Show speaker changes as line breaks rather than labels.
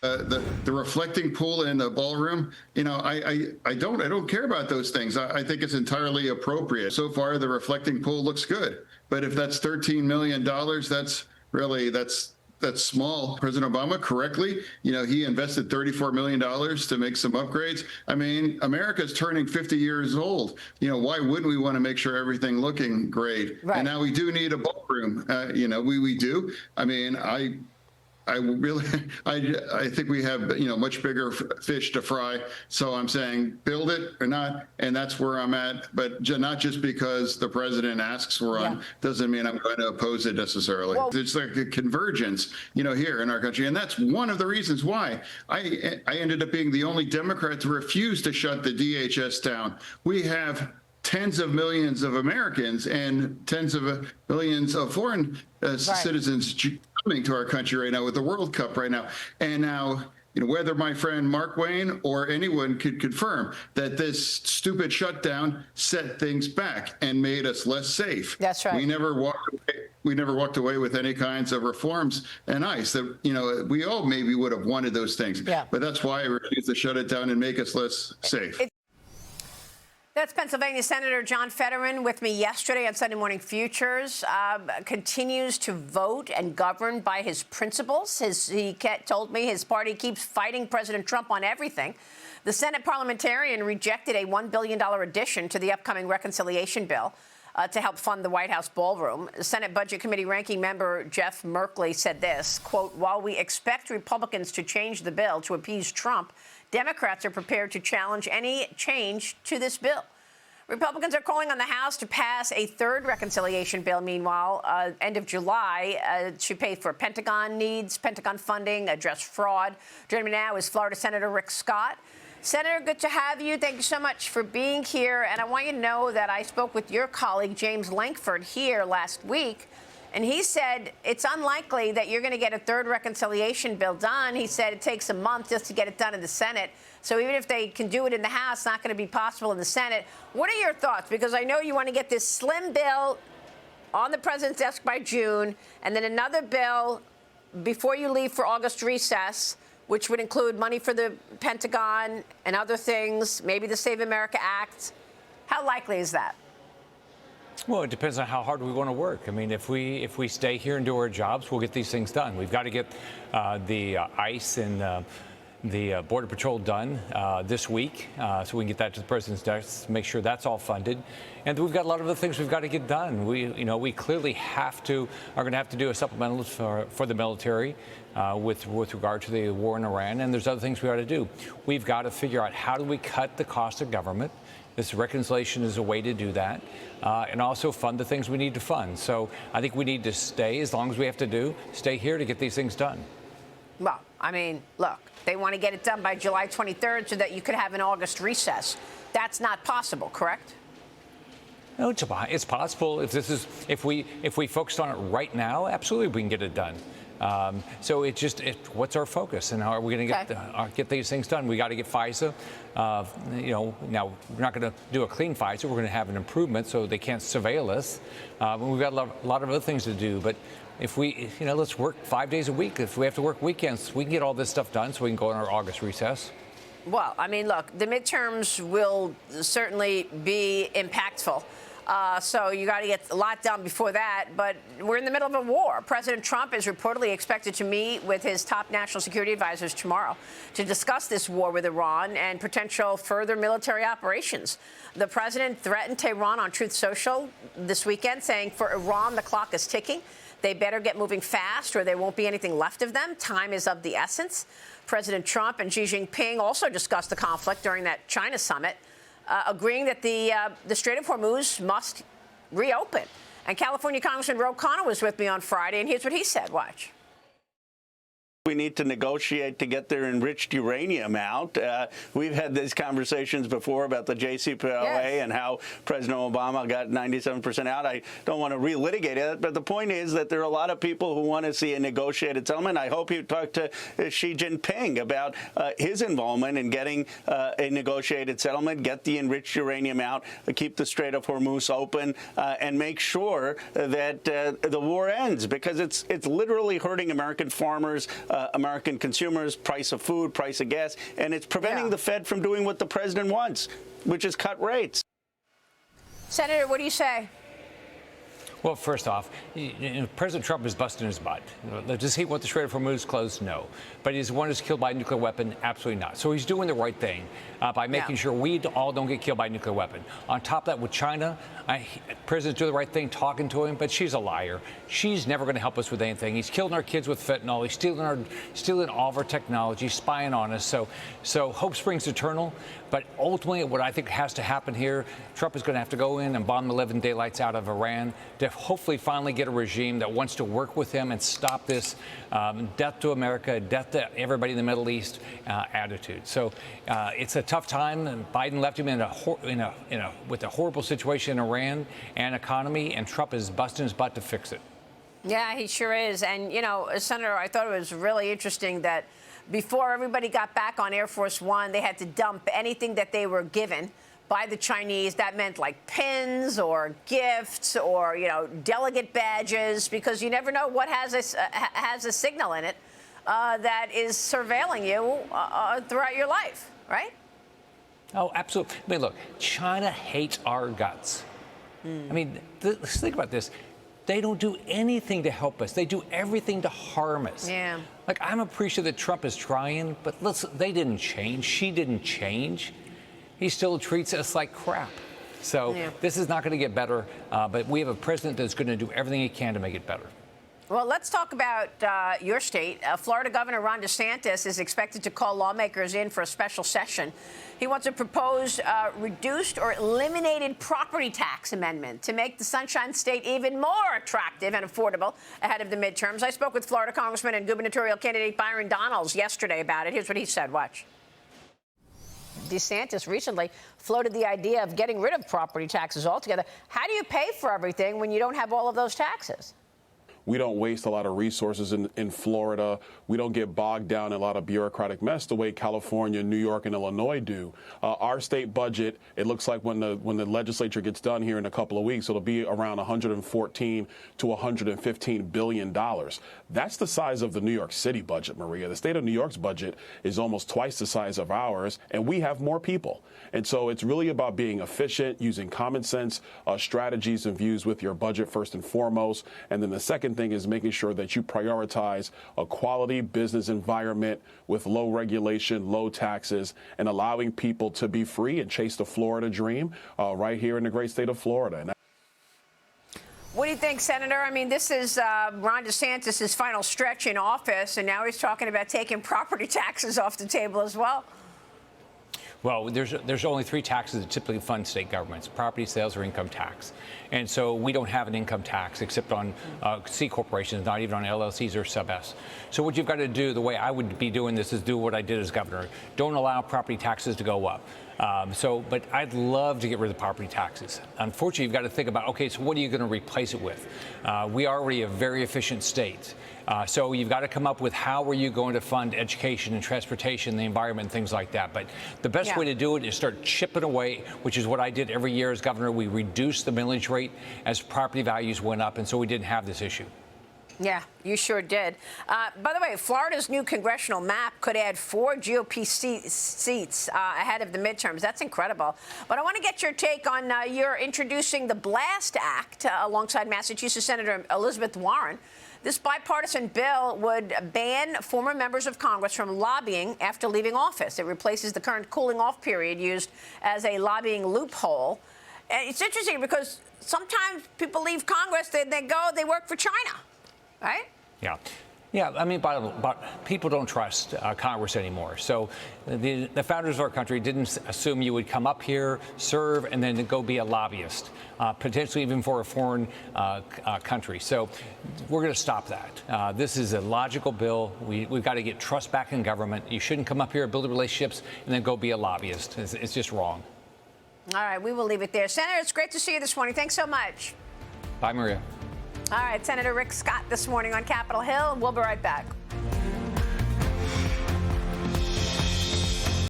the reflecting pool in the ballroom, I don't care about those things. I think it's entirely appropriate. So far, the reflecting pool looks good. But if that's $13 million, that's small. President Obama correctly, he invested $34 million to make some upgrades. I mean, America's turning 50 years old. Why wouldn't we want to make sure everything looking great? Right. And now we do need a ballroom. We do. I mean, I think we have, much bigger fish to fry. So I'm saying build it or not. And that's where I'm at. But not just because the president asks for one doesn't mean I'm going to oppose it necessarily. Well, it's like a convergence, here in our country. And that's one of the reasons why I ended up being the only Democrat to refuse to shut the DHS down. We have tens of millions of Americans and tens of millions of foreign citizens coming to our country right now with the World Cup right now. And now, whether my friend Mark Wayne or anyone could confirm that this stupid shutdown set things back and made us less safe. That's right. We never walked away with any kinds of reforms and ICE that, we all maybe would have wanted those things. Yeah. But that's why I refused to shut it down and make us less safe.
That's Pennsylvania Senator John Fetterman with me yesterday on Sunday Morning Futures. Continues to vote and govern by his principles. He told me his party keeps fighting President Trump on everything. The Senate parliamentarian rejected a $1 billion addition to the upcoming reconciliation bill to help fund the White House ballroom. Senate Budget Committee ranking member Jeff Merkley said this, quote, while we expect Republicans to change the bill to appease Trump, Democrats are prepared to challenge any change to this bill. Republicans are calling on the House to pass a third reconciliation bill, meanwhile, end of July, to pay for Pentagon needs, Pentagon funding, address fraud. Joining me now is Florida Senator Rick Scott. Senator, good to have you. Thank you so much for being here. And I want you to know that I spoke with your colleague, James Lankford, here last week. And he said it's unlikely that you're going to get a third reconciliation bill done. He said it takes a month just to get it done in the Senate. So even if they can do it in the House, it's not going to be possible in the Senate. What are your thoughts? Because I know you want to get this slim bill on the president's desk by June, and then another bill before you leave for August recess, which would include money for the Pentagon and other things, maybe the Save America Act. How likely is that?
Well, it depends on how hard we want to work. I mean, if we stay here and do our jobs, we'll get these things done. We've got to get the ICE and the Border Patrol done this week, so we can get that to the president's desk, make sure that's all funded. And we've got a lot of other things we've got to get done. We clearly are going to have to do a supplemental for the military with regard to the war in Iran, and there's other things we got to do. We've got to figure out how do we cut the cost of government. This reconciliation is a way to do that, and also fund the things we need to fund. So I think we need to stay, as long as we have to stay here to get these things done.
Well, I mean, look, they want to get it done by July 23rd so that you could have an August recess. That's not possible, correct?
No, it's possible. If we focused on it right now, absolutely we can get it done. So what's our focus, and how are we going to get these things done? We got to get FISA. Now we're not going to do a clean FISA. We're going to have an improvement so they can't surveil us. We've got a lot of other things to do. But if we, let's work 5 days a week. If we have to work weekends, we can get all this stuff done so we can go on our August recess.
Well, I mean, look, the midterms will certainly be impactful. So you got to get a lot done before that. But we're in the middle of a war. President Trump is reportedly expected to meet with his top national security advisors tomorrow to discuss this war with Iran and potential further military operations. The president threatened Tehran on Truth Social this weekend, saying for Iran, the clock is ticking. They better get moving fast or there won't be anything left of them. Time is of the essence. President Trump and Xi Jinping also discussed the conflict during that China summit, agreeing that the Strait of Hormuz must reopen. And California Congressman Ro Khanna was with me on Friday, and here's what he said. Watch.
We need to negotiate to get their enriched uranium out. We've had these conversations before about the JCPOA and how President Obama got 97% out. I don't want to relitigate it, but the point is that there are a lot of people who want to see a negotiated settlement. I hope you talk to Xi Jinping about his involvement in getting a negotiated settlement, get the enriched uranium out, keep the Strait of Hormuz open, and make sure that the war ends, because it's literally hurting American farmers, American consumers, price of food, price of gas, and it's preventing the Fed from doing what the president wants, which is cut rates.
Senator, what do you say?
Well, first off, President Trump is busting his butt. Does he want the Strait of Hormuz closed? No. But is one who's killed by a nuclear weapon? Absolutely not. So he's doing the right thing by making sure we all don't get killed by a nuclear weapon. On top of that, with China, President's doing the right thing, talking to him, but she's a liar. She's never going to help us with anything. He's killing our kids with fentanyl. He's stealing all of our technology, spying on us. So hope springs eternal. But ultimately, what I think has to happen here, Trump is going to have to go in and bomb the living daylights out of Iran to hopefully finally get a regime that wants to work with him and stop this death to America, death to everybody in the Middle East attitude. So it's a tough time. And Biden left him with a horrible situation in Iran and economy, and Trump is busting his butt to fix it.
Yeah, he sure is. And, you know, Senator, I thought it was really interesting that before everybody got back on Air Force One, they had to dump anything that they were given by the Chinese. That meant like pins or gifts or, you know, delegate badges, because you never know what has a signal in it that is surveilling you throughout your life, right?
Oh, absolutely. I mean, look, China hates our guts. I mean, let's think about this. They don't do anything to help us. They do everything to harm us.
Yeah.
Like, I'm appreciative that Trump is trying, but they didn't change. She didn't change. He still treats us like crap. So this is not going to get better, but we have a president that's going to do everything he can to make it better.
Well, let's talk about your state. Florida Governor Ron DeSantis is expected to call lawmakers in for a special session. He wants to propose reduced or eliminated property tax amendment to make the Sunshine State even more attractive and affordable ahead of the midterms. I spoke with Florida Congressman and gubernatorial candidate Byron Donalds yesterday about it. Here's what he said. Watch. DeSantis recently floated the idea of getting rid of property taxes altogether. How do you pay for everything when you don't have all of those taxes?
We don't waste a lot of resources in Florida. We don't get bogged down in a lot of bureaucratic mess the way California, New York, and Illinois do. Our state budget, it looks like when the legislature gets done here in a couple of weeks, it'll be around $114 to $115 billion. That's the size of the New York City budget, Maria. The state of New York's budget is almost twice the size of ours, and we have more people. And so it's really about being efficient, using common sense strategies and views with your budget first and foremost. And then the second thing is making sure that you prioritize a quality business environment with low regulation, low taxes, and allowing people to be free and chase the Florida dream right here in the great state of Florida. And
what do you think, Senator? I mean, this is Ron DeSantis' final stretch in office, and now he's talking about taking property taxes off the table as well.
Well, there's only three taxes that typically fund state governments: property sales or income tax. And so we don't have an income tax except on C corporations, not even on LLCs or sub-S. So what you've got to do, the way I would be doing this, is do what I did as governor. Don't allow property taxes to go up. But I'd love to get rid of the property taxes. Unfortunately, you've got to think about, okay, so what are you going to replace it with? We are already a very efficient state. So you've got to come up with how are you going to fund education and transportation, the environment, and things like that. But the best way to do it is start chipping away, which is what I did every year as governor. We reduced the millage rate as property values went up, and so we didn't have this issue.
Yeah, you sure did. By the way, Florida's new congressional map could add 4 GOP seats ahead of the midterms. That's incredible. But I want to get your take on you're introducing the BLAST Act alongside Massachusetts Senator Elizabeth Warren. This bipartisan bill would ban former members of Congress from lobbying after leaving office. It replaces the current cooling-off period used as a lobbying loophole. And it's interesting because sometimes people leave Congress, they work for China. Right?
Yeah. I mean, but people don't trust Congress anymore. So the founders of our country didn't assume you would come up here, serve, and then go be a lobbyist, potentially even for a foreign country. So we're going to stop that. This is a logical bill. We've got to get trust back in government. You shouldn't come up here, build relationships, and then go be a lobbyist. It's just wrong.
All right, we will leave it there. Senator, it's great to see you this morning. Thanks so much.
Bye, Maria.
All right, Senator Rick Scott this morning on Capitol Hill. We'll be right back.